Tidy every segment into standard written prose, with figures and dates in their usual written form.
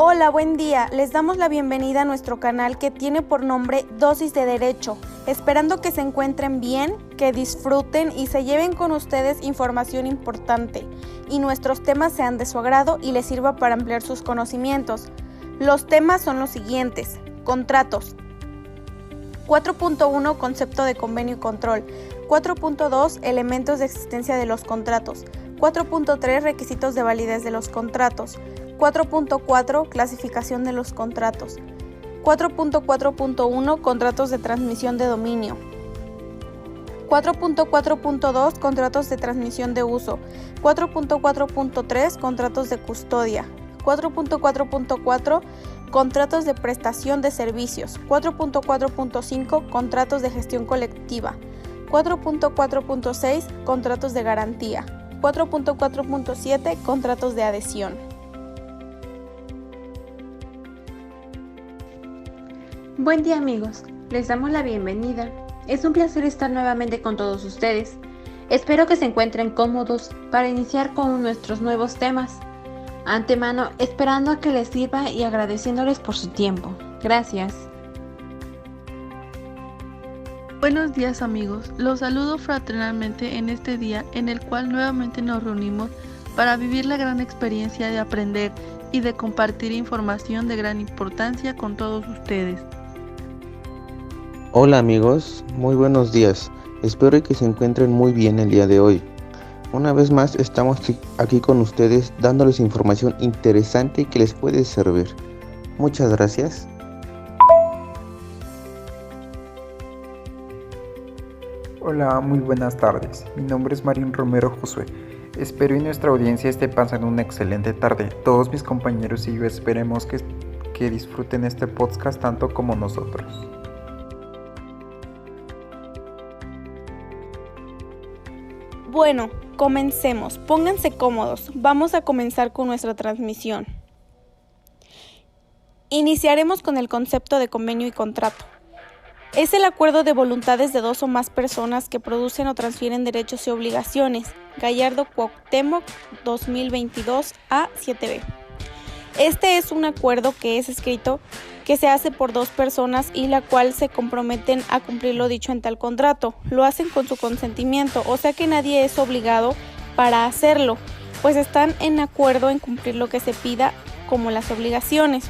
Hola, buen día. Les damos la bienvenida a nuestro canal que tiene por nombre Dosis de Derecho, esperando que se encuentren bien, que disfruten y se lleven con ustedes información importante y nuestros temas sean de su agrado y les sirva para ampliar sus conocimientos. Los temas son los siguientes: contratos. 4.1 Concepto de convenio y control. 4.2 Elementos de existencia de los contratos. 4.3 Requisitos de validez de los contratos. 4.4 Clasificación de los contratos. 4.4.1 Contratos de transmisión de dominio. 4.4.2 Contratos de transmisión de uso. 4.4.3 Contratos de custodia. 4.4.4 Contratos de prestación de servicios. 4.4.5 Contratos de gestión colectiva. 4.4.6 Contratos de garantía. 4.4.7 Contratos de adhesión. Buen día amigos, les damos la bienvenida. Es un placer estar nuevamente con todos ustedes. Espero que se encuentren cómodos para iniciar con nuestros nuevos temas. Antemano, esperando a que les sirva y agradeciéndoles por su tiempo. Gracias. Buenos días amigos, los saludo fraternalmente en este día en el cual nuevamente nos reunimos para vivir la gran experiencia de aprender y de compartir información de gran importancia con todos ustedes. Hola amigos, muy buenos días, espero que se encuentren muy bien el día de hoy. Una vez más estamos aquí con ustedes dándoles información interesante que les puede servir. Muchas gracias. Hola, muy buenas tardes. Mi nombre es Marín Romero Josué. Espero y nuestra audiencia esté pasando una excelente tarde. Todos mis compañeros y yo esperemos que disfruten este podcast tanto como nosotros. Bueno, comencemos. Pónganse cómodos. Vamos a comenzar con nuestra transmisión. Iniciaremos con el concepto de convenio y contrato. Es el acuerdo de voluntades de dos o más personas que producen o transfieren derechos y obligaciones. Gallardo Cuauhtémoc, 2022 A7B. Este es un acuerdo que es escrito que se hace por dos personas y la cual se comprometen a cumplir lo dicho en tal contrato. Lo hacen con su consentimiento, o sea que nadie es obligado para hacerlo, pues están en acuerdo en cumplir lo que se pida como las obligaciones.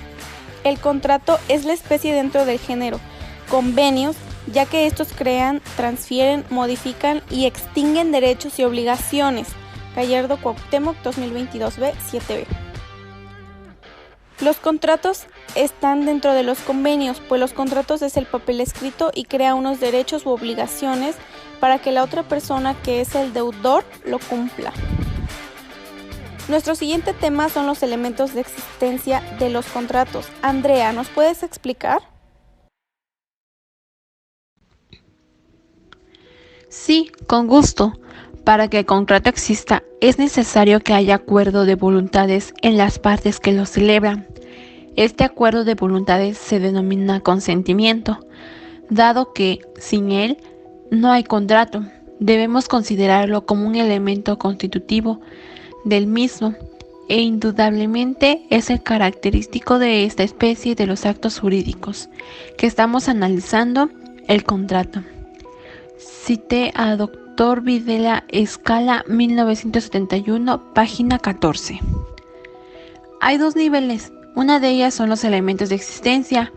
El contrato es la especie dentro del género convenios, ya que estos crean, transfieren, modifican y extinguen derechos y obligaciones. Gallardo Cuauhtémoc 2022b 7b. Los contratos están dentro de los convenios, pues los contratos es el papel escrito y crea unos derechos u obligaciones para que la otra persona, que es el deudor, lo cumpla. Nuestro siguiente tema son los elementos de existencia de los contratos. Andrea, ¿nos puedes explicar? Sí, con gusto. Para que el contrato exista, es necesario que haya acuerdo de voluntades en las partes que lo celebran. Este acuerdo de voluntades se denomina consentimiento, dado que, sin él, no hay contrato. Debemos considerarlo como un elemento constitutivo del mismo, e indudablemente es el característico de esta especie de los actos jurídicos que estamos analizando, el contrato. Cité a Dr. Videla Escala 1971, página 14. Hay dos niveles, una de ellas son los elementos de existencia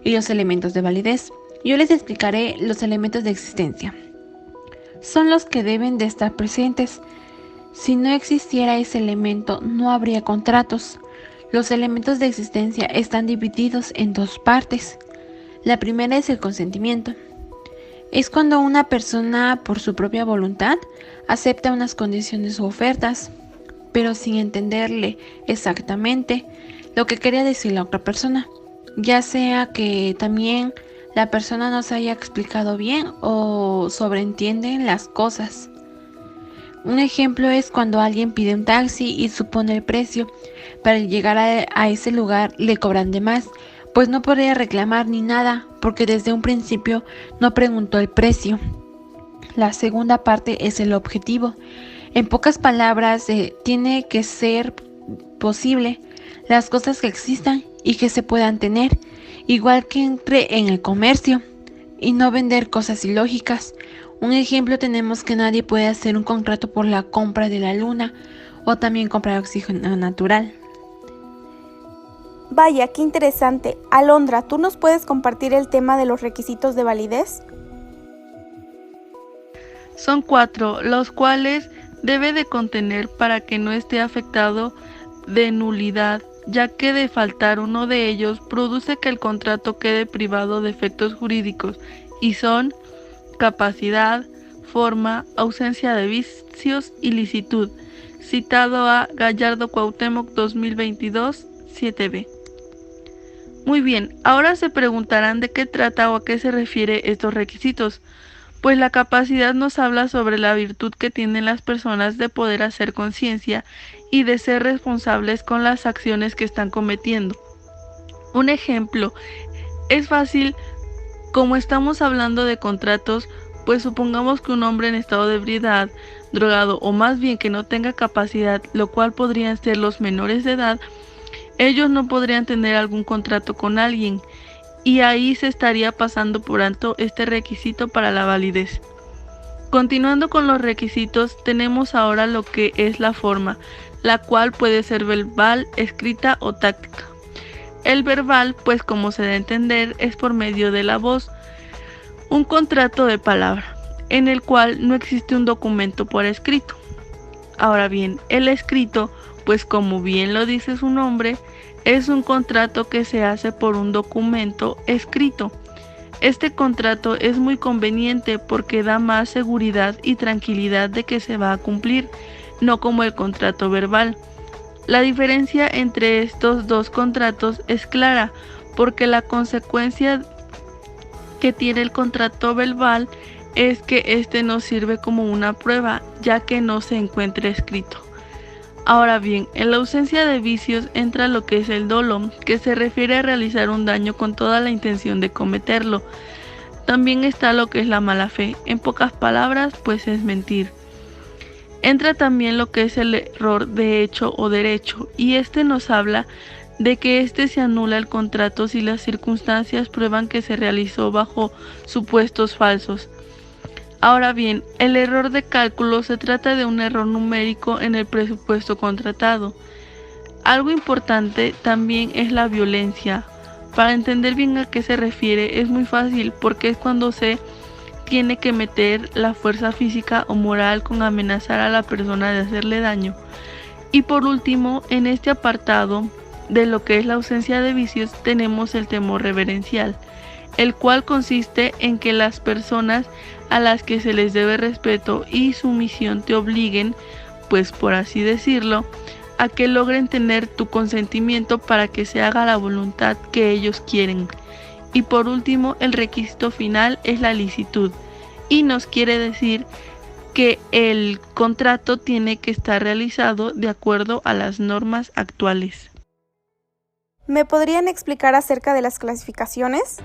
y los elementos de validez. Yo les explicaré los elementos de existencia. Son los que deben de estar presentes. Si no existiera ese elemento, no habría contratos. Los elementos de existencia están divididos en dos partes. La primera es el consentimiento. Es cuando una persona, por su propia voluntad, acepta unas condiciones u ofertas, pero sin entenderle exactamente lo que quería decir la otra persona, ya sea que también la persona no se haya explicado bien o sobreentiende las cosas. Un ejemplo es cuando alguien pide un taxi y supone el precio. Para llegar a ese lugar le cobran de más, pues no podría reclamar ni nada, porque desde un principio no preguntó el precio. La segunda parte es el objetivo. En pocas palabras, tiene que ser posible las cosas que existan y que se puedan tener, igual que entre en el comercio, y no vender cosas ilógicas. Un ejemplo tenemos que nadie puede hacer un contrato por la compra de la luna o también comprar oxígeno natural. Vaya, qué interesante. Alondra, ¿tú nos puedes compartir el tema de los requisitos de validez? Son 4, los cuales debe de contener para que no esté afectado de nulidad, ya que de faltar uno de ellos produce que el contrato quede privado de efectos jurídicos, y son capacidad, forma, ausencia de vicios y licitud, citado a Gallardo Cuauhtémoc 2022, 7b. Muy bien, ahora se preguntarán de qué trata o a qué se refiere estos requisitos. Pues la capacidad nos habla sobre la virtud que tienen las personas de poder hacer conciencia y de ser responsables con las acciones que están cometiendo. Un ejemplo, es fácil, como estamos hablando de contratos, pues supongamos que un hombre en estado de ebriedad, drogado o más bien que no tenga capacidad, lo cual podrían ser los menores de edad, ellos no podrían tener algún contrato con alguien, y ahí se estaría pasando por alto este requisito para la validez. Continuando con los requisitos, tenemos ahora lo que es la forma, la cual puede ser verbal, escrita o táctica. El verbal, pues como se da a entender, es por medio de la voz, un contrato de palabra, en el cual no existe un documento por escrito. Ahora bien, el escrito, pues como bien lo dice su nombre, es un contrato que se hace por un documento escrito. Este contrato es muy conveniente porque da más seguridad y tranquilidad de que se va a cumplir, no como el contrato verbal. La diferencia entre estos dos contratos es clara, porque la consecuencia que tiene el contrato verbal es que este no sirve como una prueba, ya que no se encuentra escrito. Ahora bien, en la ausencia de vicios entra lo que es el dolo, que se refiere a realizar un daño con toda la intención de cometerlo. También está lo que es la mala fe, en pocas palabras, pues es mentir. Entra también lo que es el error de hecho o derecho, y este nos habla de que se anula el contrato si las circunstancias prueban que se realizó bajo supuestos falsos. Ahora bien, el error de cálculo se trata de un error numérico en el presupuesto contratado. Algo importante también es la violencia. Para entender bien a qué se refiere es muy fácil, porque es cuando se tiene que meter la fuerza física o moral con amenazar a la persona de hacerle daño. Y por último, en este apartado de lo que es la ausencia de vicios tenemos el temor reverencial, el cual consiste en que las personas a las que se les debe respeto y sumisión te obliguen, pues por así decirlo, a que logren tener tu consentimiento para que se haga la voluntad que ellos quieren. Y por último, el requisito final es la licitud, y nos quiere decir que el contrato tiene que estar realizado de acuerdo a las normas actuales. ¿Me podrían explicar acerca de las clasificaciones?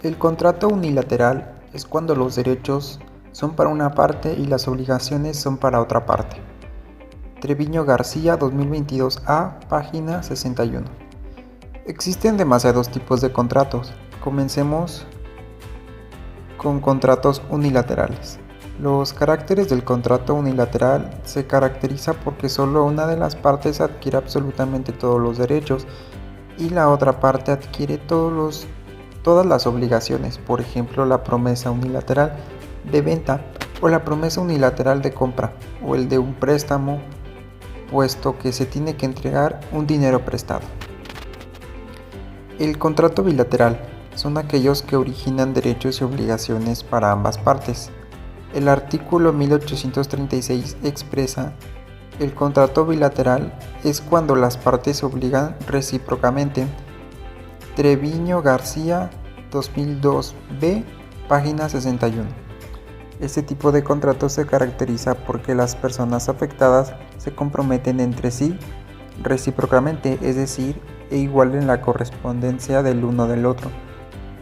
El contrato unilateral es cuando los derechos son para una parte y las obligaciones son para otra parte. Treviño García 2022A, página 61. Existen demasiados tipos de contratos. Comencemos con contratos unilaterales. Los caracteres del contrato unilateral se caracteriza porque solo una de las partes adquiere absolutamente todos los derechos y la otra parte adquiere todas las obligaciones, por ejemplo la promesa unilateral de venta o la promesa unilateral de compra o el de un préstamo, puesto que se tiene que entregar un dinero prestado. El contrato bilateral son aquellos que originan derechos y obligaciones para ambas partes. El artículo 1836 expresa: el contrato bilateral es cuando las partes se obligan recíprocamente. Treviño García 2002b, página 61. Este tipo de contrato se caracteriza porque las personas afectadas se comprometen entre sí recíprocamente, es decir, igual en la correspondencia del uno del otro.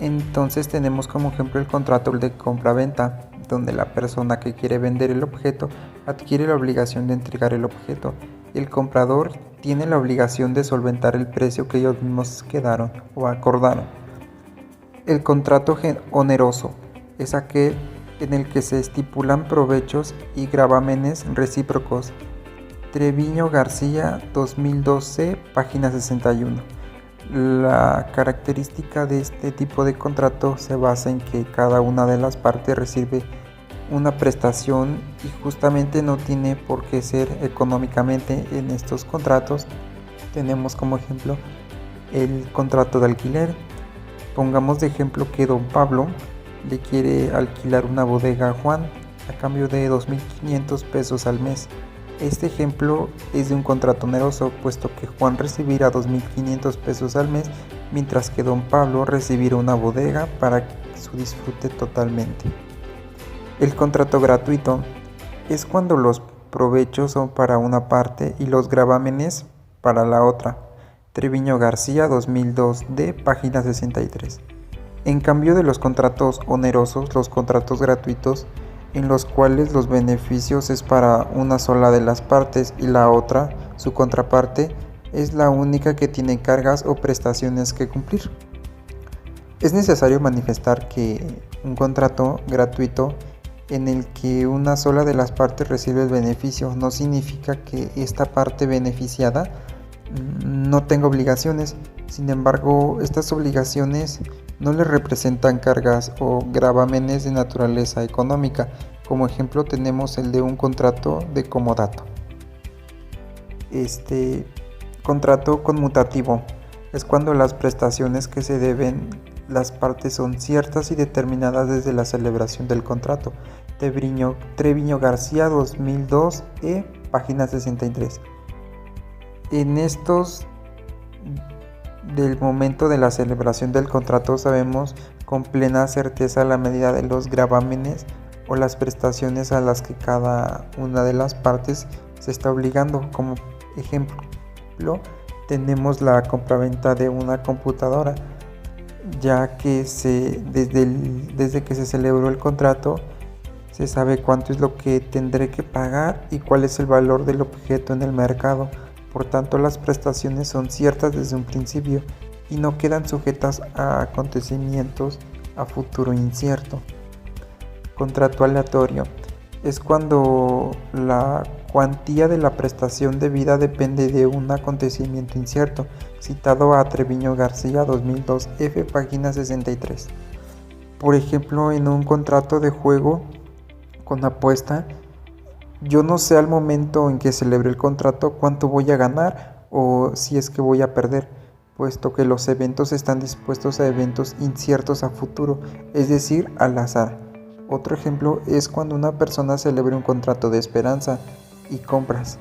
Entonces tenemos como ejemplo el contrato de compra-venta, donde la persona que quiere vender el objeto adquiere la obligación de entregar el objeto y el comprador tiene la obligación de solventar el precio que ellos mismos quedaron o acordaron. El contrato oneroso es aquel en el que se estipulan provechos y gravámenes recíprocos. Treviño García, 2012, página 61. La característica de este tipo de contrato se basa en que cada una de las partes recibe una prestación y justamente no tiene por qué ser económicamente. En estos contratos tenemos como ejemplo el contrato de alquiler. Pongamos de ejemplo que don Pablo le quiere alquilar una bodega a Juan a cambio de 2.500 pesos al mes. Este ejemplo es de un contrato oneroso, puesto que Juan recibirá 2.500 pesos al mes, mientras que don Pablo recibirá una bodega para su disfrute totalmente. El contrato gratuito es cuando los provechos son para una parte y los gravámenes para la otra. Treviño García, 2002, página 63. En cambio de los contratos onerosos, los contratos gratuitos, en los cuales los beneficios es para una sola de las partes y la otra, su contraparte, es la única que tiene cargas o prestaciones que cumplir. Es necesario manifestar que un contrato gratuito en el que una sola de las partes recibe el beneficio no significa que esta parte beneficiada no tenga obligaciones. Sin embargo, estas obligaciones no le representan cargas o gravámenes de naturaleza económica. Como ejemplo tenemos el de un contrato de comodato. Contrato conmutativo es cuando las prestaciones que se deben las partes son ciertas y determinadas desde la celebración del contrato. Treviño García, 2002, página 63. En estos del momento de la celebración del contrato sabemos con plena certeza la medida de los gravámenes o las prestaciones a las que cada una de las partes se está obligando. Como ejemplo tenemos la compraventa de una computadora, ya que desde que se celebró el contrato se sabe cuánto es lo que tendré que pagar y cuál es el valor del objeto en el mercado. Por tanto, las prestaciones son ciertas desde un principio y no quedan sujetas a acontecimientos a futuro incierto. Contrato aleatorio es cuando la cuantía de la prestación debida depende de un acontecimiento incierto, citado a Treviño García, 2002, página 63. Por ejemplo, en un contrato de juego con apuesta, yo no sé al momento en que celebre el contrato cuánto voy a ganar o si es que voy a perder, puesto que los eventos están dispuestos a eventos inciertos a futuro, es decir, al azar. Otro ejemplo es cuando una persona celebra un contrato de esperanza y compras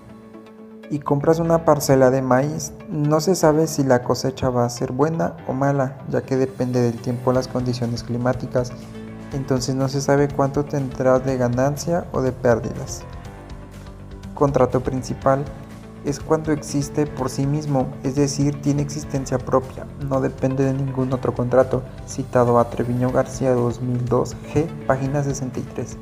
una parcela de maíz. No se sabe si la cosecha va a ser buena o mala, ya que depende del tiempo, las condiciones climáticas. Entonces no se sabe cuánto tendrá de ganancia o de pérdidas. Contrato principal es cuando existe por sí mismo, es decir, tiene existencia propia, no depende de ningún otro contrato, citado a Treviño García, 2002, página 63.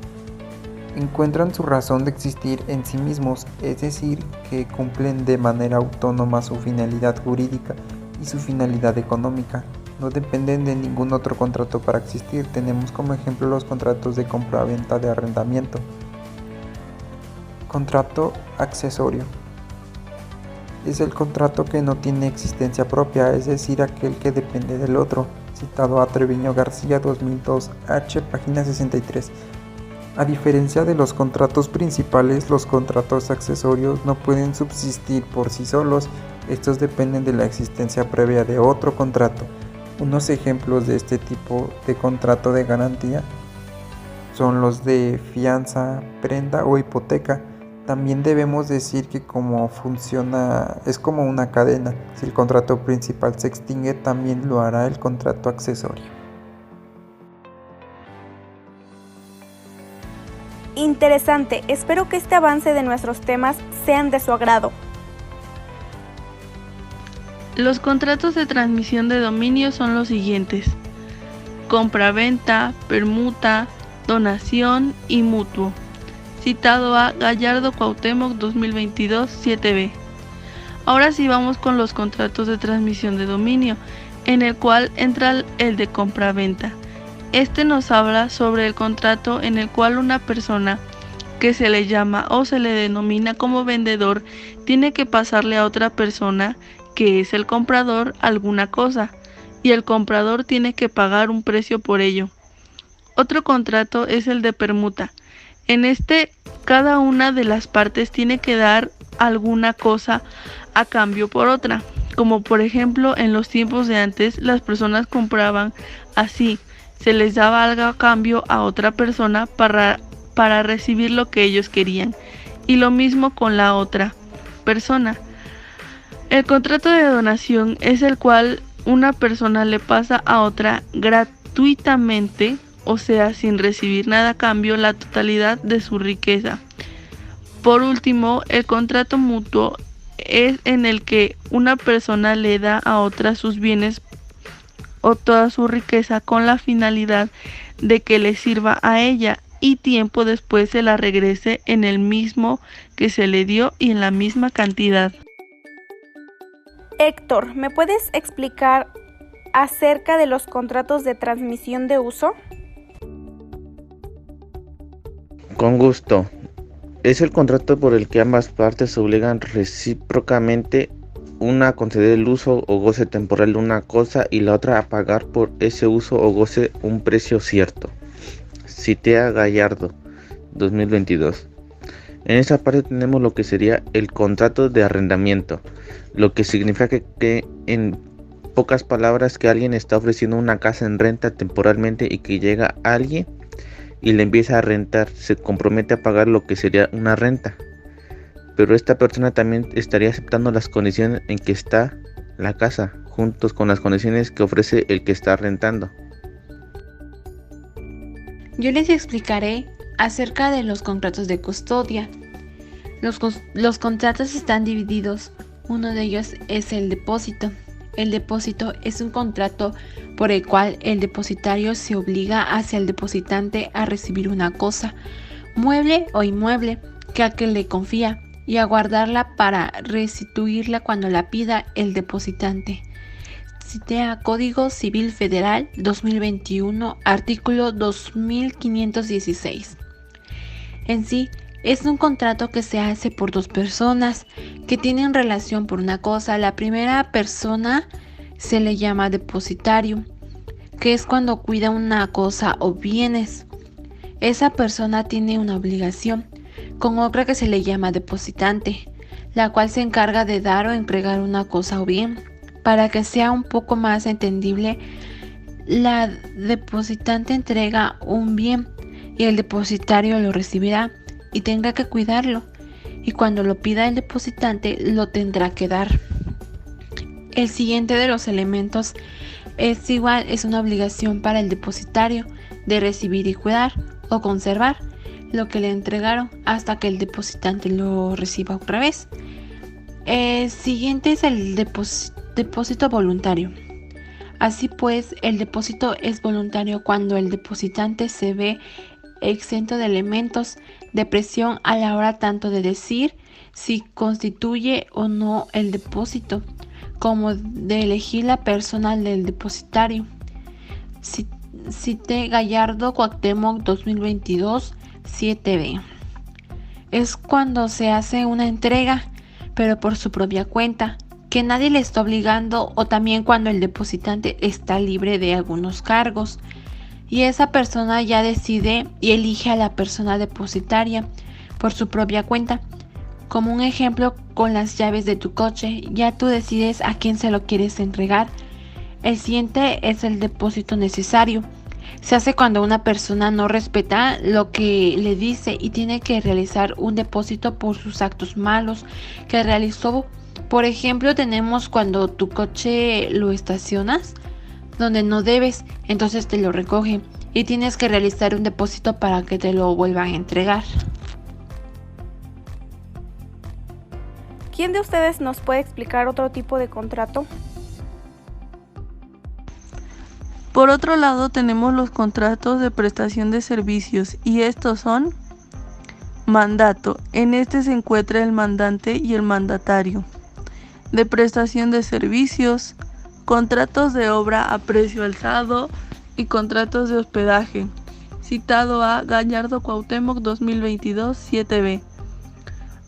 Encuentran su razón de existir en sí mismos, es decir, que cumplen de manera autónoma su finalidad jurídica y su finalidad económica. No dependen de ningún otro contrato para existir. Tenemos como ejemplo los contratos de compra-venta de arrendamiento. Contrato accesorio es el contrato que no tiene existencia propia, es decir, aquel que depende del otro, citado a Treviño García, 2002, página 63. A diferencia de los contratos principales, los contratos accesorios no pueden subsistir por sí solos. Estos dependen de la existencia previa de otro contrato. Unos ejemplos de este tipo de contrato de garantía son los de fianza, prenda o hipoteca. También debemos decir que como funciona es como una cadena. Si el contrato principal se extingue, también lo hará el contrato accesorio. Interesante, espero que este avance de nuestros temas sean de su agrado. Los contratos de transmisión de dominio son los siguientes: compraventa, permuta, donación y mutuo, citado a Gallardo Cuauhtémoc 2022 7b. Ahora sí vamos con los contratos de transmisión de dominio, en el cual entra el de compraventa. Este nos habla sobre el contrato en el cual una persona que se le llama o se le denomina como vendedor tiene que pasarle a otra persona, que es el comprador, alguna cosa, y el comprador tiene que pagar un precio por ello. Otro contrato es el de permuta. En este, cada una de las partes tiene que dar alguna cosa a cambio por otra, como por ejemplo en los tiempos de antes las personas compraban así, se les daba algo a cambio a otra persona para recibir lo que ellos querían, y lo mismo con la otra persona. El contrato de donación es el cual una persona le pasa a otra gratuitamente, o sea, sin recibir nada a cambio, la totalidad de su riqueza. Por último, el contrato mutuo es en el que una persona le da a otra sus bienes o toda su riqueza con la finalidad de que le sirva a ella y tiempo después se la regrese en el mismo que se le dio y en la misma cantidad. Héctor, ¿me puedes explicar acerca de los contratos de transmisión de uso? Con gusto. Es el contrato por el que ambas partes se obligan recíprocamente, una a conceder el uso o goce temporal de una cosa y la otra a pagar por ese uso o goce un precio cierto. Cité a Gallardo 2022. En esta parte tenemos lo que sería el contrato de arrendamiento, lo que significa que en pocas palabras que alguien está ofreciendo una casa en renta temporalmente y que llega alguien y le empieza a rentar, se compromete a pagar lo que sería una renta, pero esta persona también estaría aceptando las condiciones en que está la casa, juntos con las condiciones que ofrece el que está rentando. Yo les explicaré acerca de los contratos de custodia. Los contratos están divididos. Uno de ellos es el depósito. El depósito es un contrato por el cual el depositario se obliga hacia el depositante a recibir una cosa, mueble o inmueble, que le confía, y a guardarla para restituirla cuando la pida el depositante. Cité a Código Civil Federal 2021, artículo 2516. En sí, es un contrato que se hace por dos personas que tienen relación por una cosa. La primera persona se le llama depositario, que es cuando cuida una cosa o bienes. Esa persona tiene una obligación con otra que se le llama depositante, la cual se encarga de dar o entregar una cosa o bien. Para que sea un poco más entendible, la depositante entrega un bien y el depositario lo recibirá y tendrá que cuidarlo, y cuando lo pida el depositante lo tendrá que dar. El siguiente de los elementos es una obligación para el depositario de recibir y cuidar o conservar lo que le entregaron hasta que el depositante lo reciba otra vez. El siguiente es el depósito voluntario. Así pues, el depósito es voluntario cuando el depositante se ve exento de elementos de presión a la hora tanto de decir si constituye o no el depósito, como de elegir la persona del depositario. Cité Gallardo Cuauhtémoc 2022 7b. Es cuando se hace una entrega, pero por su propia cuenta, que nadie le está obligando, o también cuando el depositante está libre de algunos cargos y esa persona ya decide y elige a la persona depositaria por su propia cuenta. Como un ejemplo, con las llaves de tu coche, ya tú decides a quién se lo quieres entregar. El siguiente es el depósito necesario. Se hace cuando una persona no respeta lo que le dice y tiene que realizar un depósito por sus actos malos que realizó. Por ejemplo, tenemos cuando tu coche lo estacionas donde no debes, entonces te lo recogen y tienes que realizar un depósito para que te lo vuelvan a entregar. ¿Quién de ustedes nos puede explicar otro tipo de contrato? Por otro lado, tenemos los contratos de prestación de servicios y estos son mandato. En este se encuentra el mandante y el mandatario. De prestación de servicios, contratos de obra a precio alzado y contratos de hospedaje. Citado a Gallardo Cuauhtémoc 2022 7b.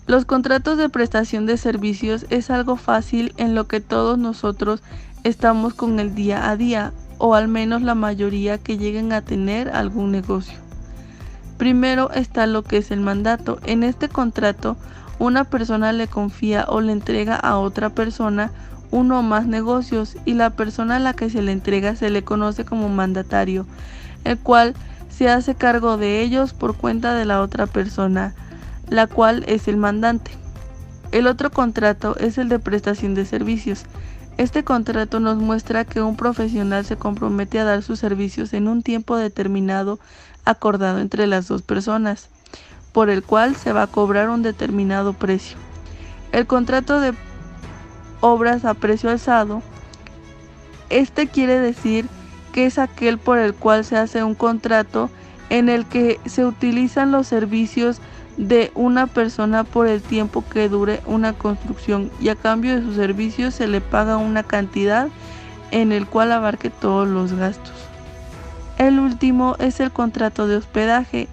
Los contratos de prestación de servicios es algo fácil en lo que todos nosotros estamos con el día a día, o al menos la mayoría que lleguen a tener algún negocio. Primero está lo que es el mandato. En este contrato, una persona le confía o le entrega a otra persona uno o más negocios y la persona a la que se le entrega se le conoce como mandatario, el cual se hace cargo de ellos por cuenta de la otra persona, la cual es el mandante. El otro contrato es el de prestación de servicios. Este contrato nos muestra que un profesional se compromete a dar sus servicios en un tiempo determinado acordado entre las dos personas, por el cual se va a cobrar un determinado precio. El contrato de obras a precio alzado, este quiere decir que es aquel por el cual se hace un contrato en el que se utilizan los servicios de una persona por el tiempo que dure una construcción y a cambio de sus servicios se le paga una cantidad en el cual abarque todos los gastos. El último es el contrato de hospedaje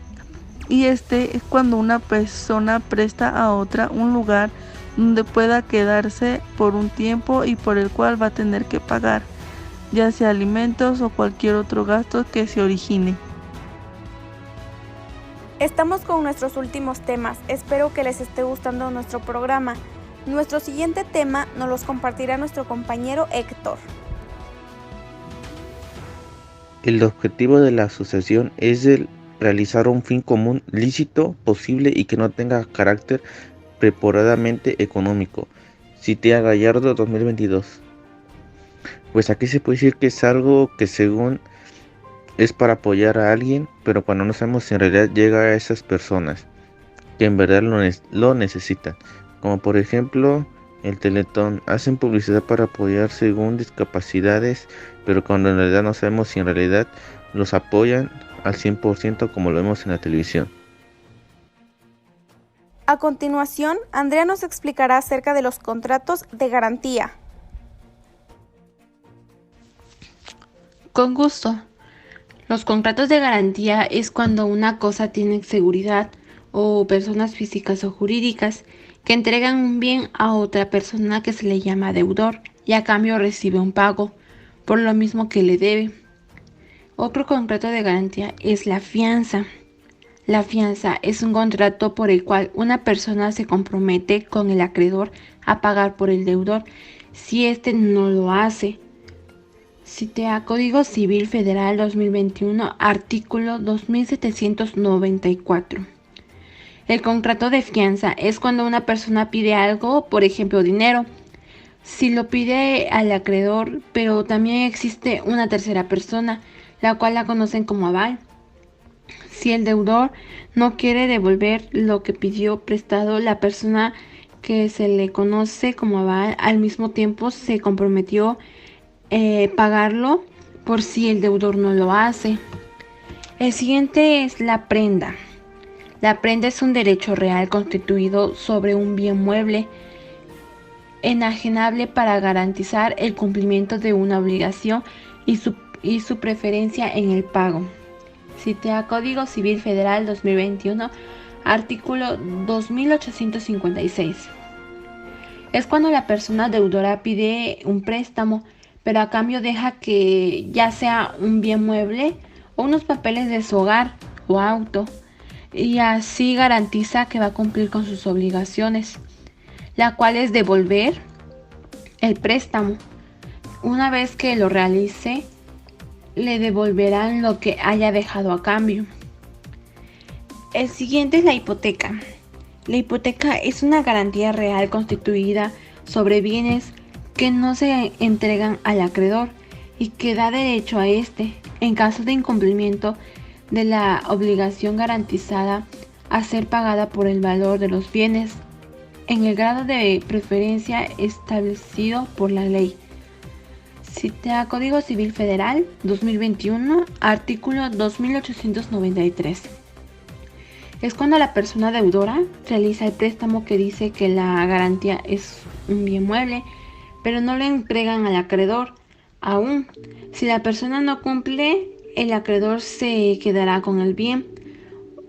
y este es cuando una persona presta a otra un lugar donde pueda quedarse por un tiempo y por el cual va a tener que pagar, ya sea alimentos o cualquier otro gasto que se origine. Estamos con nuestros últimos temas, espero que les esté gustando nuestro programa. Nuestro siguiente tema nos los compartirá nuestro compañero Héctor. El objetivo de la asociación es el realizar un fin común lícito, posible y que no tenga carácter preponderantemente económico. Cité a Gallardo 2022. Pues aquí se puede decir que es algo que según es para apoyar a alguien, pero cuando no sabemos si en realidad llega a esas personas que en verdad lo necesitan. Como por ejemplo el Teletón, hacen publicidad para apoyar según discapacidades, pero cuando en realidad no sabemos si en realidad los apoyan al 100% como lo vemos en la televisión. A continuación, Andrea nos explicará acerca de los contratos de garantía. Con gusto. Los contratos de garantía es cuando una cosa tiene seguridad o personas físicas o jurídicas que entregan un bien a otra persona que se le llama deudor y a cambio recibe un pago por lo mismo que le debe. Otro contrato de garantía es la fianza. La fianza es un contrato por el cual una persona se compromete con el acreedor a pagar por el deudor si éste no lo hace. Cité a Código Civil Federal 2021, artículo 2794. El contrato de fianza es cuando una persona pide algo, por ejemplo dinero. Si lo pide al acreedor, pero también existe una tercera persona, la cual la conocen como aval. Si el deudor no quiere devolver lo que pidió prestado, la persona que se le conoce como aval al mismo tiempo se comprometió pagarlo por si el deudor no lo hace. El siguiente es la prenda. La prenda es un derecho real constituido sobre un bien mueble enajenable para garantizar el cumplimiento de una obligación y su preferencia en el pago. Cité a Código Civil Federal 2021, artículo 2856. Es cuando la persona deudora pide un préstamo, pero a cambio deja que ya sea un bien mueble o unos papeles de su hogar o auto, y así garantiza que va a cumplir con sus obligaciones, la cual es devolver el préstamo. Una vez que lo realice, le devolverán lo que haya dejado a cambio. El siguiente es la hipoteca. La hipoteca es una garantía real constituida sobre bienes que no se entregan al acreedor y que da derecho a este, en caso de incumplimiento de la obligación garantizada, a ser pagada por el valor de los bienes, en el grado de preferencia establecido por la ley. Cita Código Civil Federal 2021, artículo 2893. Es cuando la persona deudora realiza el préstamo que dice que la garantía es un bien mueble, pero no le entregan al acreedor. Aún, si la persona no cumple, el acreedor se quedará con el bien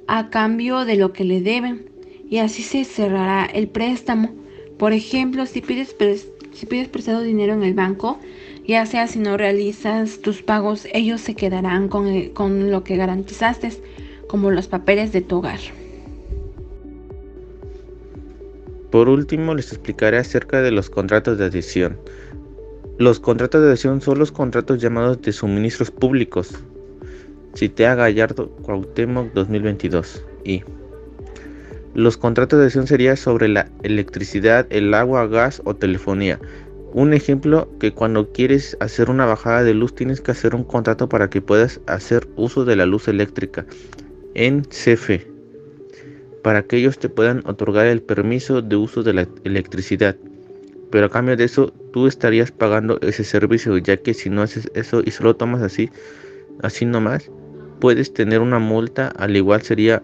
a cambio de lo que le deben, y así se cerrará el préstamo. Por ejemplo, si pides prestado dinero en el banco, ya sea si no realizas tus pagos, ellos se quedarán con lo que garantizaste, como los papeles de tu hogar. Por último, les explicaré acerca de los contratos de adhesión. Los contratos de adhesión son los contratos llamados de suministros públicos. Cité a Gallardo Cuauhtémoc 2022. Y los contratos de adhesión serían sobre la electricidad, el agua, gas o telefonía. Un ejemplo, que cuando quieres hacer una bajada de luz tienes que hacer un contrato para que puedas hacer uso de la luz eléctrica en CFE, para que ellos te puedan otorgar el permiso de uso de la electricidad. Pero a cambio de eso, tú estarías pagando ese servicio, ya que si no haces eso y solo tomas así nomás, puedes tener una multa. Al igual sería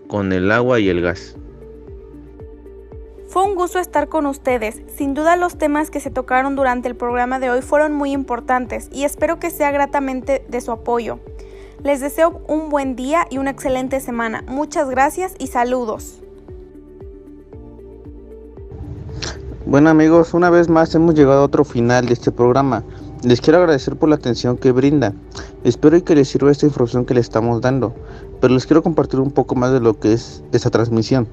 con el agua y el gas. Fue un gusto estar con ustedes. Sin duda los temas que se tocaron durante el programa de hoy fueron muy importantes y espero que sea gratamente de su apoyo. Les deseo un buen día y una excelente semana. Muchas gracias y saludos. Bueno amigos, una vez más hemos llegado a otro final de este programa. Les quiero agradecer por la atención que brindan. Espero que les sirva esta información que les estamos dando, pero les quiero compartir un poco más de lo que es esta transmisión,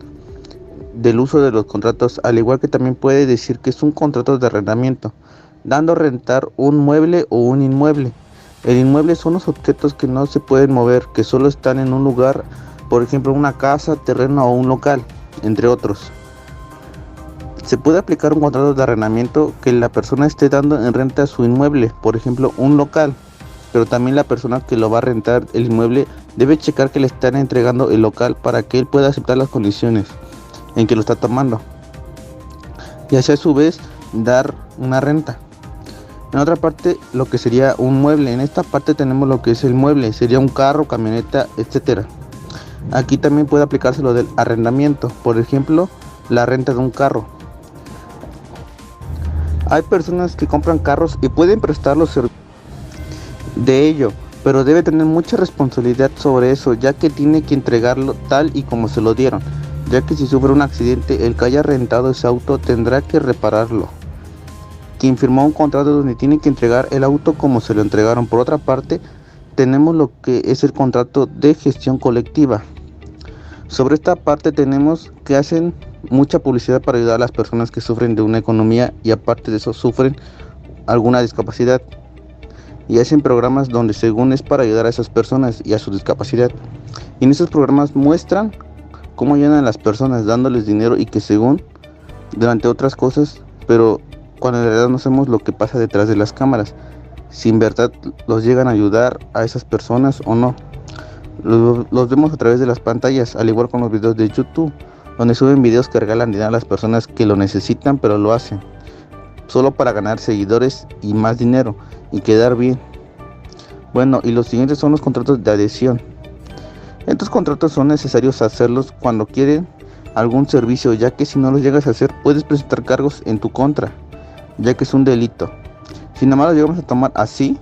del uso de los contratos, al igual que también puede decir que es un contrato de arrendamiento, dando a rentar un mueble o un inmueble. El inmueble son los objetos que no se pueden mover, que solo están en un lugar, por ejemplo una casa, terreno o un local, entre otros. Se puede aplicar un contrato de arrendamiento que la persona esté dando en renta su inmueble, por ejemplo un local, pero también la persona que lo va a rentar el inmueble debe checar que le están entregando el local para que él pueda aceptar las condiciones en que lo está tomando, y así a su vez dar una renta. En otra parte, lo que sería un mueble, en esta parte tenemos lo que es el mueble, sería un carro, camioneta, etcétera. Aquí también puede aplicarse lo del arrendamiento, por ejemplo la renta de un carro. Hay personas que compran carros y pueden prestar los servicios de ello, pero debe tener mucha responsabilidad sobre eso, ya que tiene que entregarlo tal y como se lo dieron, ya que si sufre un accidente, el que haya rentado ese auto tendrá que repararlo. Quien firmó un contrato donde tiene que entregar el auto como se lo entregaron. Por otra parte, tenemos lo que es el contrato de gestión colectiva. Sobre esta parte tenemos que hacen mucha publicidad para ayudar a las personas que sufren de una economía y aparte de eso sufren alguna discapacidad. Y hacen programas donde según es para ayudar a esas personas y a su discapacidad. Y en esos programas muestran cómo ayudan a las personas dándoles dinero y que según durante otras cosas, pero cuando en realidad no sabemos lo que pasa detrás de las cámaras, si en verdad los llegan a ayudar a esas personas o no. Los vemos a través de las pantallas, al igual con los videos de YouTube, donde suben videos que regalan dinero a las personas que lo necesitan, pero lo hacen solo para ganar seguidores y más dinero y quedar bien. Bueno, y los siguientes son los contratos de adhesión. Estos contratos son necesarios hacerlos cuando quieren algún servicio, ya que si no los llegas a hacer puedes presentar cargos en tu contra, ya que es un delito. Si nada más lo llegamos a tomar así,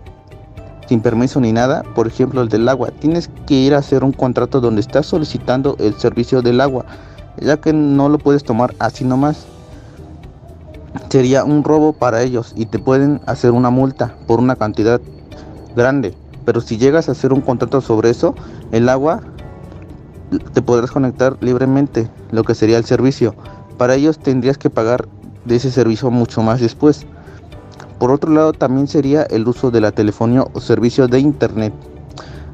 sin permiso ni nada, por ejemplo el del agua, tienes que ir a hacer un contrato donde estás solicitando el servicio del agua, ya que no lo puedes tomar así nomás. Sería un robo para ellos y te pueden hacer una multa por una cantidad grande. Pero si llegas a hacer un contrato sobre eso, el agua te podrás conectar libremente, lo que sería el servicio. Para ellos tendrías que pagar de ese servicio mucho más después. Por otro lado, también sería el uso de la telefonía o servicio de internet.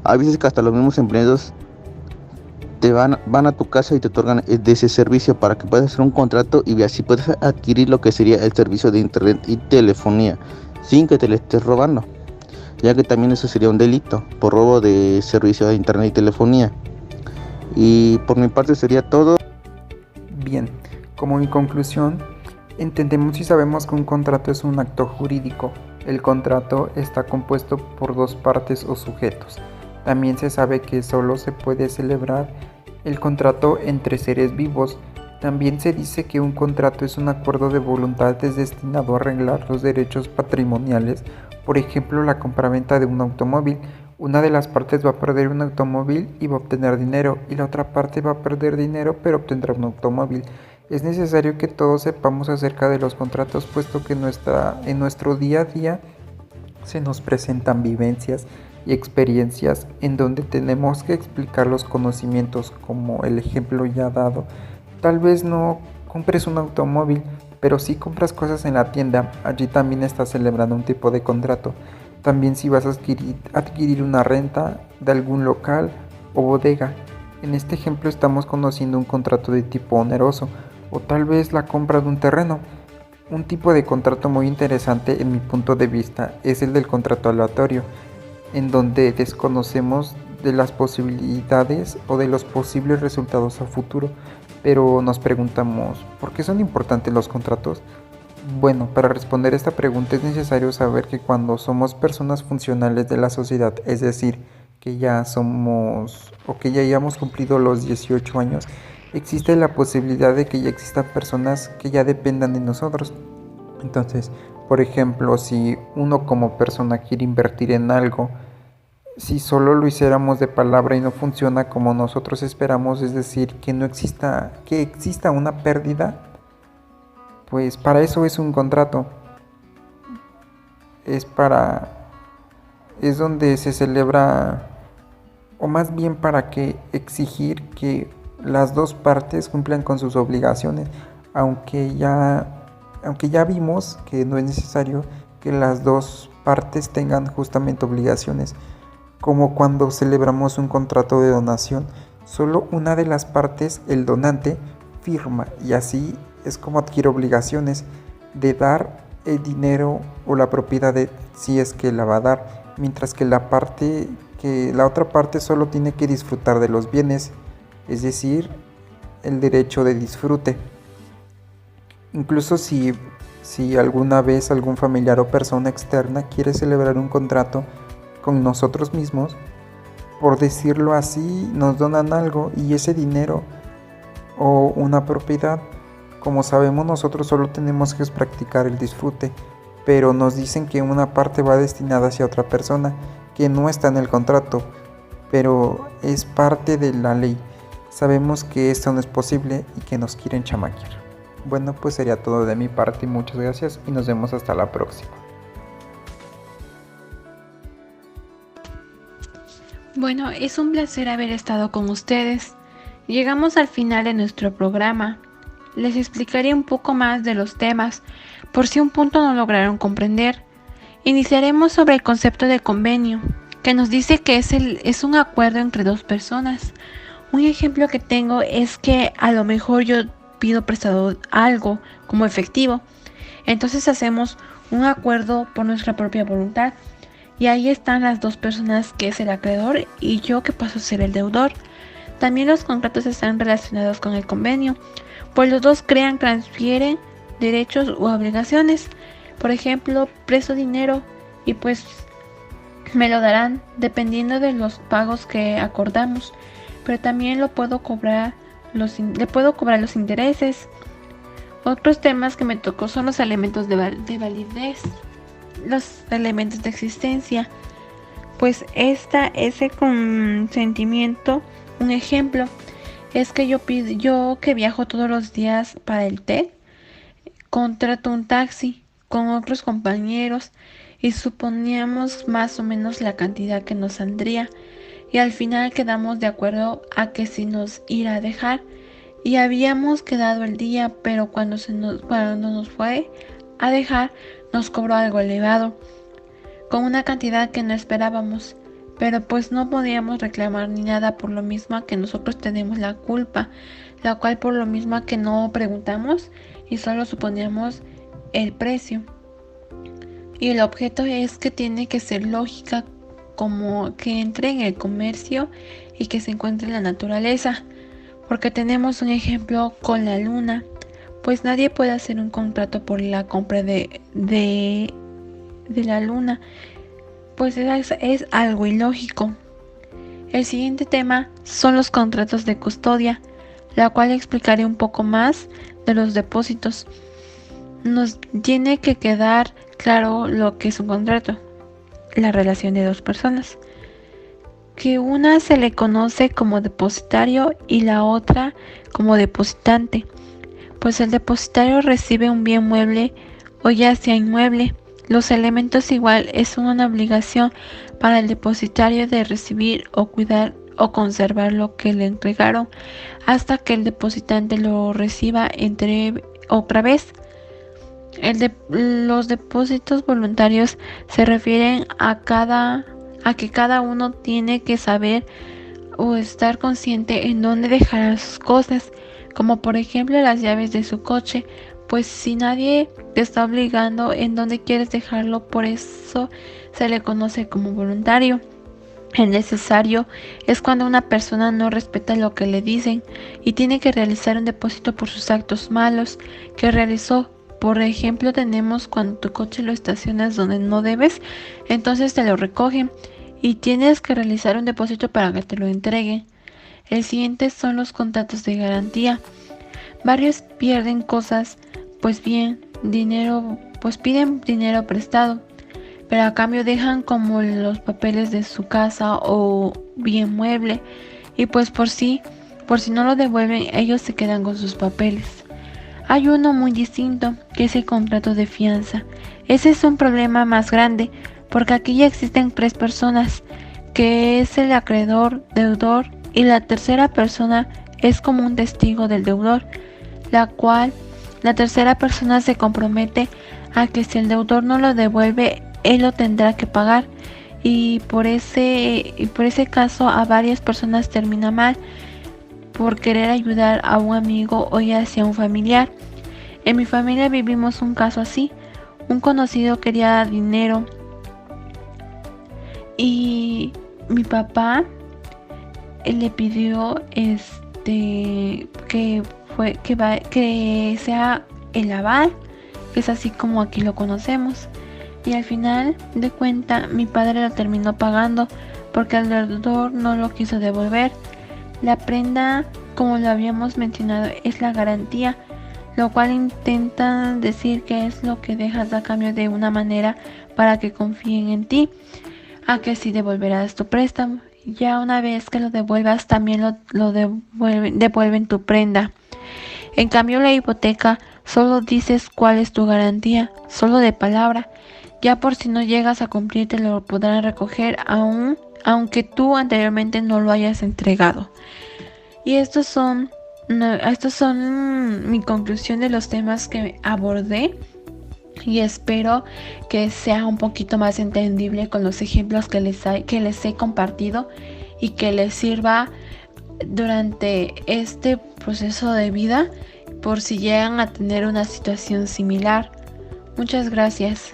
Hay veces que hasta los mismos empleados te van a tu casa y te otorgan de ese servicio para que puedas hacer un contrato y así puedes adquirir lo que sería el servicio de internet y telefonía sin que te le estés robando, ya que también eso sería un delito por robo de servicio de internet y telefonía. Y por mi parte sería todo. Bien, como mi conclusión, entendemos y sabemos que un contrato es un acto jurídico El contrato está compuesto por dos partes o sujetos. También se sabe que solo se puede celebrar el contrato entre seres vivos. También se dice que un contrato es un acuerdo de voluntades destinado a arreglar los derechos patrimoniales, por ejemplo, la compraventa de un automóvil. Una de las partes va a perder un automóvil y va a obtener dinero, y la otra parte va a perder dinero pero obtendrá un automóvil. Es necesario que todos sepamos acerca de los contratos, puesto que en nuestro día a día se nos presentan vivencias y experiencias en donde tenemos que explicar los conocimientos, como el ejemplo ya dado. Tal vez no compres un automóvil, pero si compras cosas en la tienda, allí también estás celebrando un tipo de contrato. También si vas a adquirir una renta de algún local o bodega. En este ejemplo estamos conociendo un contrato de tipo oneroso, o tal vez la compra de un terreno. Un tipo de contrato muy interesante en mi punto de vista es el del contrato aleatorio, en donde desconocemos de las posibilidades o de los posibles resultados a futuro, pero nos preguntamos, ¿por qué son importantes los contratos? Bueno, para responder esta pregunta es necesario saber que cuando somos personas funcionales de la sociedad, es decir, que ya somos o que ya hayamos cumplido los 18 años, existe la posibilidad de que ya existan personas que ya dependan de nosotros. Entonces, por ejemplo, si uno como persona quiere invertir en algo, si solo lo hiciéramos de palabra y no funciona como nosotros esperamos, es decir, que exista una pérdida, pues para eso es un contrato. Es donde se celebra, o más bien para que exigir que las dos partes cumplan con sus obligaciones, aunque ya vimos que no es necesario que las dos partes tengan justamente obligaciones, como cuando celebramos un contrato de donación, solo una de las partes, el donante, firma, y así es como adquiere obligaciones de dar el dinero o la propiedad si es que la va a dar, mientras que la otra parte solo tiene que disfrutar de los bienes, es decir, el derecho de disfrute. Incluso si alguna vez algún familiar o persona externa quiere celebrar un contrato con nosotros mismos, por decirlo así, nos donan algo y ese dinero o una propiedad, como sabemos, nosotros solo tenemos que practicar el disfrute, pero nos dicen que una parte va destinada hacia otra persona que no está en el contrato, pero es parte de la ley. Sabemos que esto no es posible y que nos quieren chamaquear. Bueno, pues sería todo de mi parte y muchas gracias y nos vemos hasta la próxima. Bueno, es un placer haber estado con ustedes. Llegamos al final de nuestro programa. Les explicaré un poco más de los temas, por si un punto no lograron comprender. Iniciaremos sobre el concepto de convenio, que nos dice que es un acuerdo entre dos personas. Un ejemplo que tengo es que a lo mejor yo pido prestado algo como efectivo, entonces hacemos un acuerdo por nuestra propia voluntad, y ahí están las dos personas, que es el acreedor y yo, que paso a ser el deudor. También los contratos están relacionados con el convenio, pues los dos transfieren derechos u obligaciones. Por ejemplo, presto dinero y pues me lo darán dependiendo de los pagos que acordamos, pero también le puedo cobrar los intereses. Otros temas que me tocó son los elementos de validez, los elementos de existencia, pues ese consentimiento. Un ejemplo es que yo que viajo todos los días para el TED, contrato un taxi con otros compañeros y suponíamos más o menos la cantidad que nos saldría, y al final quedamos de acuerdo a que si nos irá a dejar, y habíamos quedado el día, pero cuando nos fue a dejar nos cobró algo elevado, con una cantidad que no esperábamos, pero pues no podíamos reclamar ni nada, por lo mismo que nosotros tenemos la culpa, la cual por lo mismo que no preguntamos y solo suponíamos el precio. Y el objeto es que tiene que ser lógica, como que entre en el comercio y que se encuentre en la naturaleza, porque tenemos un ejemplo con la luna, pues nadie puede hacer un contrato por la compra de de la luna, pues es algo ilógico. El siguiente tema son los contratos de custodia, la cual explicaré un poco más de los depósitos. Nos tiene que quedar claro lo que es un contrato, la relación de dos personas, que una se le conoce como depositario y la otra como depositante, pues el depositario recibe un bien mueble o ya sea inmueble. Los elementos igual es una obligación para el depositario de recibir o cuidar o conservar lo que le entregaron hasta que el depositante lo reciba otra vez. Los depósitos voluntarios se refieren a que cada uno tiene que saber o estar consciente en dónde dejará sus cosas, como por ejemplo las llaves de su coche, pues si nadie te está obligando en dónde quieres dejarlo, por eso se le conoce como voluntario. El necesario es cuando una persona no respeta lo que le dicen y tiene que realizar un depósito por sus actos malos que realizó. Por ejemplo, tenemos cuando tu coche lo estacionas donde no debes, entonces te lo recogen y tienes que realizar un depósito para que te lo entreguen. El siguiente son los contratos de garantía. Varios pierden cosas, pues piden dinero prestado, pero a cambio dejan como los papeles de su casa o bien mueble, y pues por si no lo devuelven, ellos se quedan con sus papeles. Hay uno muy distinto, que es el contrato de fianza. Ese es un problema más grande, porque aquí ya existen tres personas, que es el acreedor, deudor, y la tercera persona es como un testigo del deudor, la cual la tercera persona se compromete a que si el deudor no lo devuelve, él lo tendrá que pagar, y por ese caso a varias personas termina mal por querer ayudar a un amigo o ya sea un familiar. En mi familia vivimos un caso así. Un conocido quería dinero y mi papá le pidió que sea el aval, que es así como aquí lo conocemos, y al final de cuenta mi padre lo terminó pagando porque el deudor no lo quiso devolver. La prenda, como lo habíamos mencionado, es la garantía, lo cual intenta decir que es lo que dejas a cambio de una manera para que confíen en ti, a que si devolverás tu préstamo. Ya una vez que lo devuelvas, también lo devuelven tu prenda. En cambio, la hipoteca solo dices cuál es tu garantía, solo de palabra. Ya por si no llegas a cumplir, te lo podrán recoger aunque tú anteriormente no lo hayas entregado. Y estos son mi conclusión de los temas que abordé, y espero que sea un poquito más entendible con los ejemplos que les he compartido y que les sirva durante este proceso de vida por si llegan a tener una situación similar. Muchas gracias.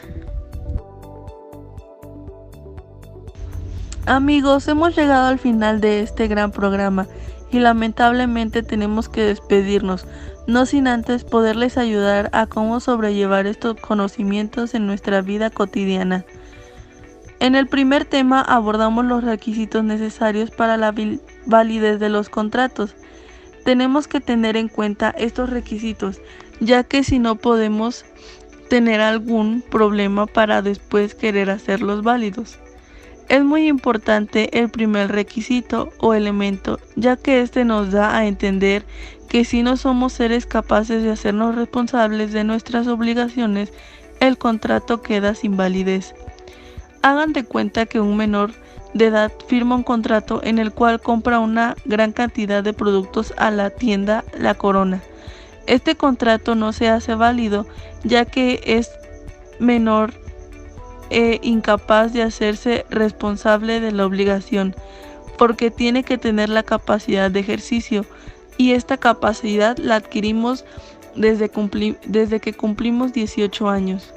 Amigos, hemos llegado al final de este gran programa y lamentablemente tenemos que despedirnos, no sin antes poderles ayudar a cómo sobrellevar estos conocimientos en nuestra vida cotidiana. En el primer tema abordamos los requisitos necesarios para la validez de los contratos. Tenemos que tener en cuenta estos requisitos, ya que si no podemos tener algún problema para después querer hacerlos válidos. Es muy importante el primer requisito o elemento, ya que este nos da a entender que si no somos seres capaces de hacernos responsables de nuestras obligaciones, el contrato queda sin validez. Hagan de cuenta que un menor de edad firma un contrato en el cual compra una gran cantidad de productos a la tienda La Corona. Este contrato no se hace válido, ya que es menor incapaz de hacerse responsable de la obligación, porque tiene que tener la capacidad de ejercicio, y esta capacidad la adquirimos desde que cumplimos 18 años.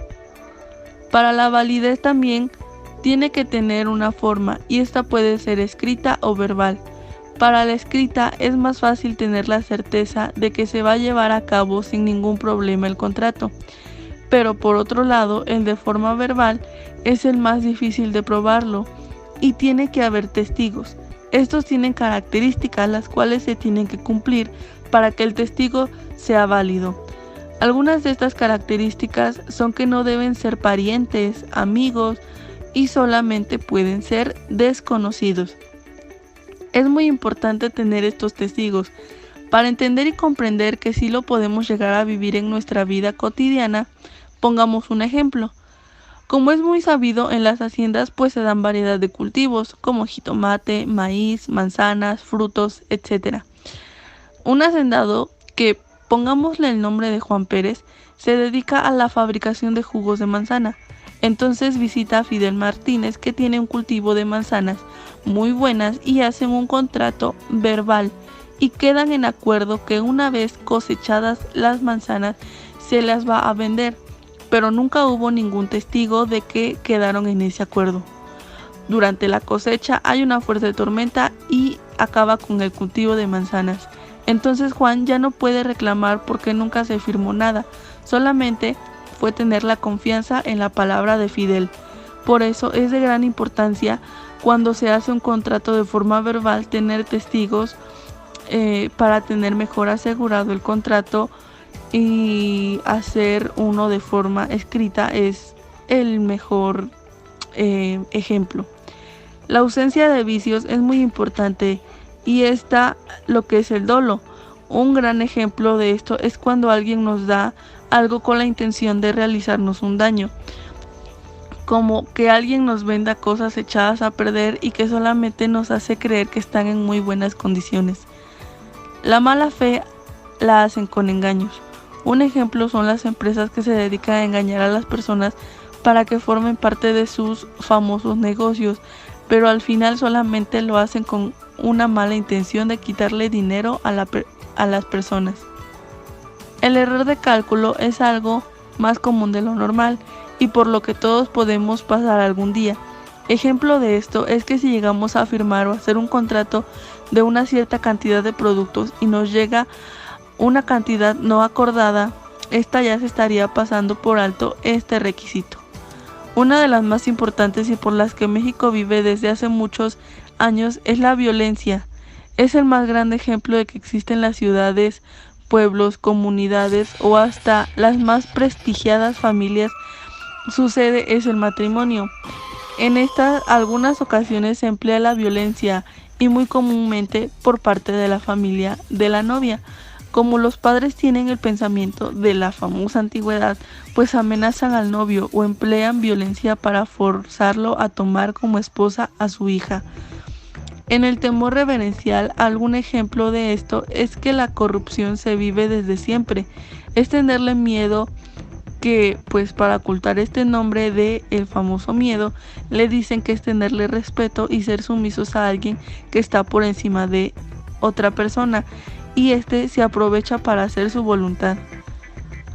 Para la validez también tiene que tener una forma, y esta puede ser escrita o verbal. Para la escrita es más fácil tener la certeza de que se va a llevar a cabo sin ningún problema el contrato, Pero por otro lado, el de forma verbal es el más difícil de probarlo y tiene que haber testigos. Estos tienen características las cuales se tienen que cumplir para que el testigo sea válido. Algunas de estas características son que no deben ser parientes, amigos y solamente pueden ser desconocidos. Es muy importante tener estos testigos para entender y comprender que sí lo podemos llegar a vivir en nuestra vida cotidiana. Pongamos un ejemplo. Como es muy sabido, en las haciendas pues se dan variedad de cultivos como jitomate, maíz, manzanas, frutos, etc. Un hacendado que, pongámosle el nombre de Juan Pérez, se dedica a la fabricación de jugos de manzana. Entonces visita a Fidel Martínez, que tiene un cultivo de manzanas muy buenas, y hacen un contrato verbal y quedan en acuerdo que una vez cosechadas las manzanas se las va a vender, pero nunca hubo ningún testigo de que quedaron en ese acuerdo. Durante la cosecha hay una fuerte tormenta y acaba con el cultivo de manzanas. Entonces Juan ya no puede reclamar porque nunca se firmó nada, solamente fue tener la confianza en la palabra de Fidel. Por eso es de gran importancia cuando se hace un contrato de forma verbal tener testigos para tener mejor asegurado el contrato, y hacer uno de forma escrita es el mejor ejemplo. La ausencia de vicios es muy importante y está lo que es el dolo. Un gran ejemplo de esto es cuando alguien nos da algo con la intención de realizarnos un daño, como que alguien nos venda cosas echadas a perder y que solamente nos hace creer que están en muy buenas condiciones. La mala fe la hacen con engaños. Un ejemplo son las empresas que se dedican a engañar a las personas para que formen parte de sus famosos negocios, pero al final solamente lo hacen con una mala intención de quitarle dinero a las personas. El error de cálculo es algo más común de lo normal y por lo que todos podemos pasar algún día. Ejemplo de esto es que si llegamos a firmar o hacer un contrato de una cierta cantidad de productos y nos llega una cantidad no acordada, esta ya se estaría pasando por alto este requisito. Una de las más importantes y por las que México vive desde hace muchos años es la violencia. Es el más grande ejemplo de que existen las ciudades, pueblos, comunidades o hasta las más prestigiadas familias sucede es el matrimonio. En estas algunas ocasiones se emplea la violencia y muy comúnmente por parte de la familia de la novia. Como los padres tienen el pensamiento de la famosa antigüedad, pues amenazan al novio o emplean violencia para forzarlo a tomar como esposa a su hija. En el temor reverencial, algún ejemplo de esto es que la corrupción se vive desde siempre. Es tenerle miedo que, pues para ocultar este nombre de el famoso miedo, le dicen que es tenerle respeto y ser sumisos a alguien que está por encima de otra persona, y este se aprovecha para hacer su voluntad.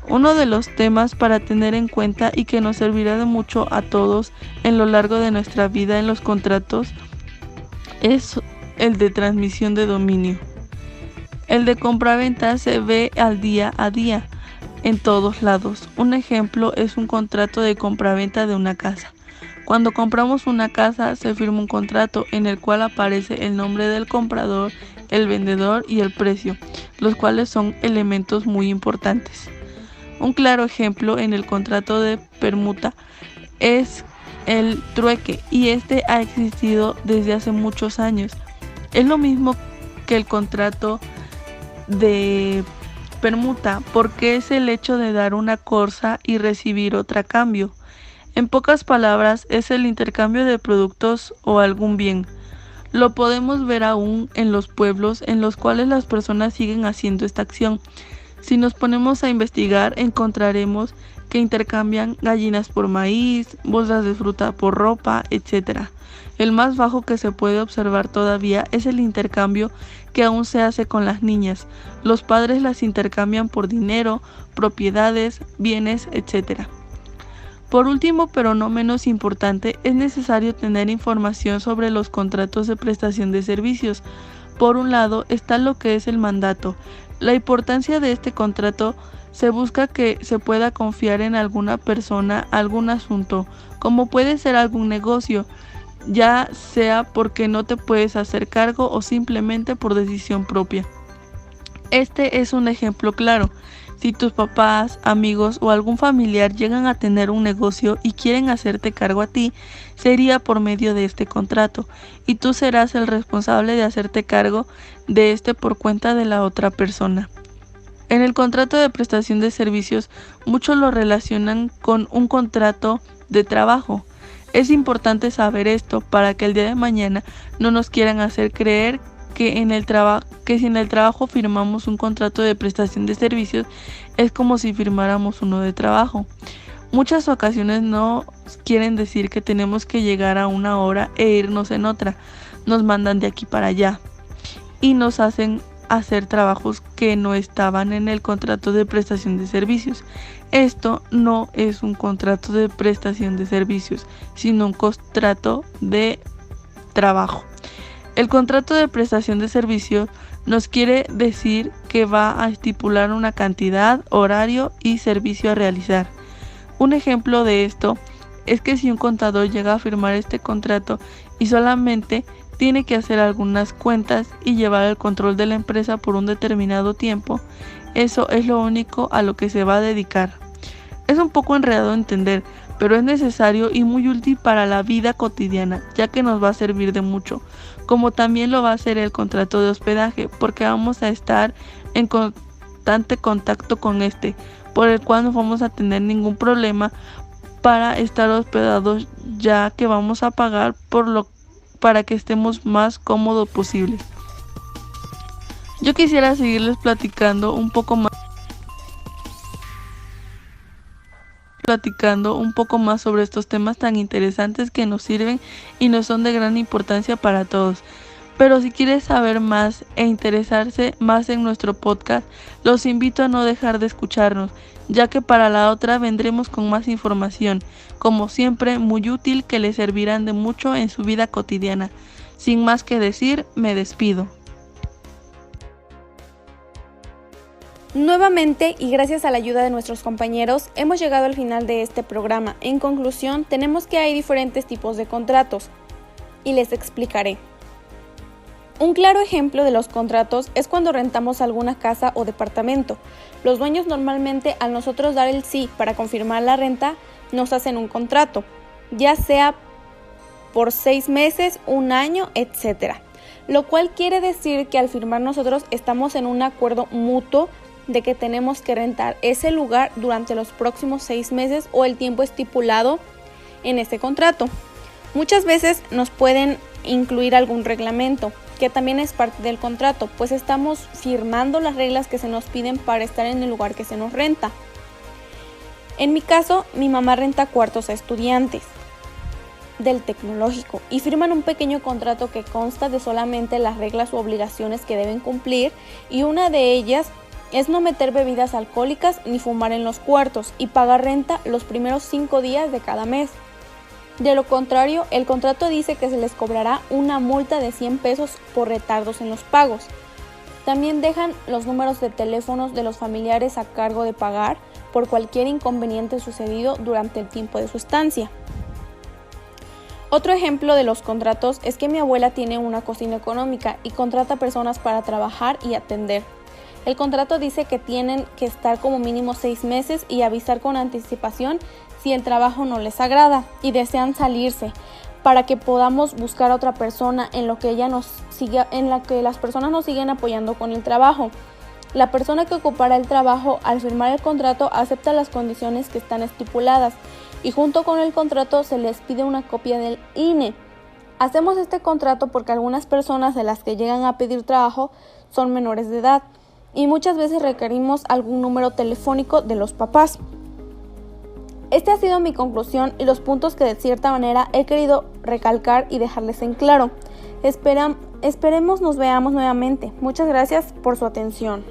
Uno de los temas para tener en cuenta y que nos servirá de mucho a todos en lo largo de nuestra vida en los contratos es el de transmisión de dominio. El de compraventa se ve al día a día en todos lados. Un ejemplo es un contrato de compraventa de una casa. Cuando compramos una casa se firma un contrato en el cual aparece el nombre del comprador, el vendedor y el precio, los cuales son elementos muy importantes. Un claro ejemplo en el contrato de permuta es el trueque, y este ha existido desde hace muchos años. Es lo mismo que el contrato de permuta porque es el hecho de dar una cosa y recibir otra a cambio. En pocas palabras, es el intercambio de productos o algún bien. Lo podemos ver aún en los pueblos en los cuales las personas siguen haciendo esta acción. Si nos ponemos a investigar, encontraremos que intercambian gallinas por maíz, bolsas de fruta por ropa, etc. El más bajo que se puede observar todavía es el intercambio que aún se hace con las niñas. Los padres las intercambian por dinero, propiedades, bienes, etc. Por último, pero no menos importante, es necesario tener información sobre los contratos de prestación de servicios. Por un lado está lo que es el mandato. La importancia de este contrato Se busca que se pueda confiar en alguna persona, algún asunto, como puede ser algún negocio, ya sea porque no te puedes hacer cargo o simplemente por decisión propia. Este es un ejemplo claro. Si tus papás, amigos o algún familiar llegan a tener un negocio y quieren hacerte cargo a ti, sería por medio de este contrato, y tú serás el responsable de hacerte cargo de este por cuenta de la otra persona. En el contrato de prestación de servicios, muchos lo relacionan con un contrato de trabajo. Es importante saber esto para que el día de mañana no nos quieran hacer creer que si en el trabajo firmamos un contrato de prestación de servicios es como si firmáramos uno de trabajo. Muchas ocasiones no quieren decir que tenemos que llegar a una hora e irnos en otra. Nos mandan de aquí para allá y nos hacen hacer trabajos que no estaban en el contrato de prestación de servicios. Esto no es un contrato de prestación de servicios, sino un contrato de trabajo. El contrato de prestación de servicios nos quiere decir que va a estipular una cantidad, horario y servicio a realizar. Un ejemplo de esto es que si un contador llega a firmar este contrato y solamente tiene que hacer algunas cuentas y llevar el control de la empresa por un determinado tiempo, eso es lo único a lo que se va a dedicar. Es un poco enredado entender, pero es necesario y muy útil para la vida cotidiana, ya que nos va a servir de mucho, como también lo va a hacer el contrato de hospedaje, porque vamos a estar en constante contacto con este, por el cual no vamos a tener ningún problema para estar hospedados, ya que vamos a pagar para que estemos más cómodos posible. Yo quisiera seguirles platicando un poco más sobre estos temas tan interesantes que nos sirven y nos son de gran importancia para todos. Pero si quieres saber más e interesarse más en nuestro podcast, los invito a no dejar de escucharnos, ya que para la otra vendremos con más información, como siempre muy útil, que les servirán de mucho en su vida cotidiana. Sin más que decir, me despido. Nuevamente, y gracias a la ayuda de nuestros compañeros, hemos llegado al final de este programa. En conclusión, tenemos que hay diferentes tipos de contratos, y les explicaré. Un claro ejemplo de los contratos es cuando rentamos alguna casa o departamento. Los dueños normalmente, al nosotros dar el sí para confirmar la renta, nos hacen un contrato, ya sea por 6 meses, 1 año, etc. Lo cual quiere decir que al firmar nosotros estamos en un acuerdo mutuo de que tenemos que rentar ese lugar durante los próximos 6 meses o el tiempo estipulado en ese contrato. Muchas veces nos pueden incluir algún reglamento, que también es parte del contrato, pues estamos firmando las reglas que se nos piden para estar en el lugar que se nos renta. En mi caso, mi mamá renta cuartos a estudiantes del tecnológico y firman un pequeño contrato que consta de solamente las reglas u obligaciones que deben cumplir, y una de ellas es no meter bebidas alcohólicas ni fumar en los cuartos y pagar renta los primeros 5 días de cada mes. De lo contrario, el contrato dice que se les cobrará una multa de 100 pesos por retardos en los pagos. También dejan los números de teléfonos de los familiares a cargo de pagar por cualquier inconveniente sucedido durante el tiempo de su estancia. Otro ejemplo de los contratos es que mi abuela tiene una cocina económica y contrata personas para trabajar y atender. El contrato dice que tienen que estar como mínimo 6 meses y avisar con anticipación si el trabajo no les agrada y desean salirse, para que podamos buscar a otra persona en la que las personas nos siguen apoyando con el trabajo. La persona que ocupará el trabajo al firmar el contrato acepta las condiciones que están estipuladas y junto con el contrato se les pide una copia del INE. Hacemos este contrato porque algunas personas de las que llegan a pedir trabajo son menores de edad y muchas veces requerimos algún número telefónico de los papás. Esta ha sido mi conclusión y los puntos que de cierta manera he querido recalcar y dejarles en claro. Esperemos nos veamos nuevamente. Muchas gracias por su atención.